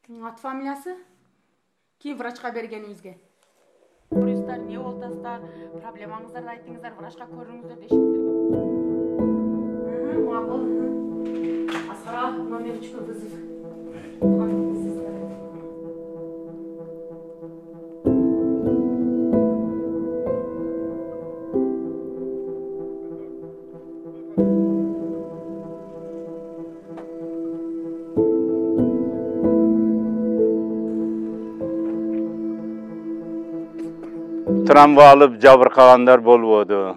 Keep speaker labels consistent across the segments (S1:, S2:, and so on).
S1: Ат фамилиясы? Кийин врачка бергенибизге. Туристтер не болтасыздар, проблемаңыздарды айтыңыздар, врачка көрүңүздөр дешиңиздер. Макул. Асқара номер 3 вызов.
S2: Tramvay alıp jabırkaganlar bolbodu.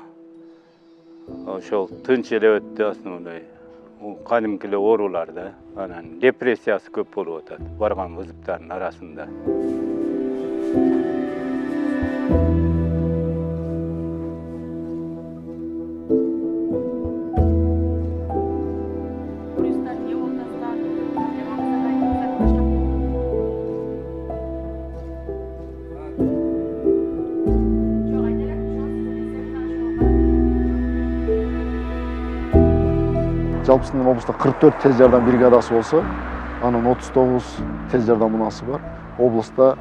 S2: Ошол тынч эле өттү основной. Кадимкиле ооруларда, анан депрессиясы көп болуп атат барган вызыптардын арасында.
S3: Жалпысынан облыста 44 тез жардам бригадасы болса, анын 39 тез жардамынасы бар. Облыста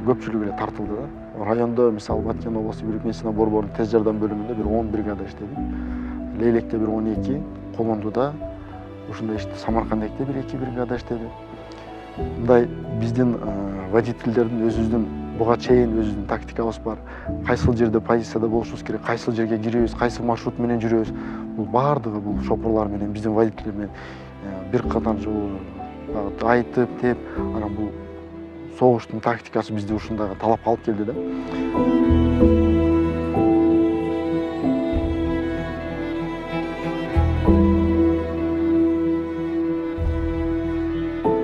S3: көпчүлүгү эле тартылды да. Райондо, мисалы, Баткен областық медицина борборунун тез жардам бөлүмүндө бир 10 бригада иштеди. Лейлекте бир 12, Колондуда, ушундай иште Самаркандекте бир 2 бригада иштеди. Мындай биздин водительдердин өзүбүздүн буга чейин өзүбүздүн тактикабыз бар. Кайсыл жерде позицияда болушубуз керек, кайсыл жерге киребиз, кайсыл маршрут менен жүрөбүз. Бул бардыгы бул шопурлар менен биздин водительдер менен бир катар жолу айтып, теп, анан бул согуштун тактикасы бизди ушундайга талапка алып келди да.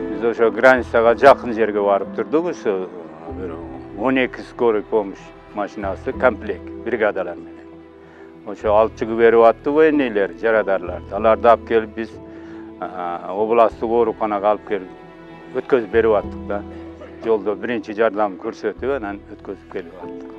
S2: Биз ошо границага жакын жерге барып турдук, ошо 12 скорый помощь машинасы комплект бригадалар менен. Ошо алып чыгып берип атты военныйлар, жарадарларды. Аларды алып келип биз областтык ооруканага алып келип өткөзүп берип аттык да. Жолдо биринчи жардам көрсөтүп, анан өткөзүп келип аттык.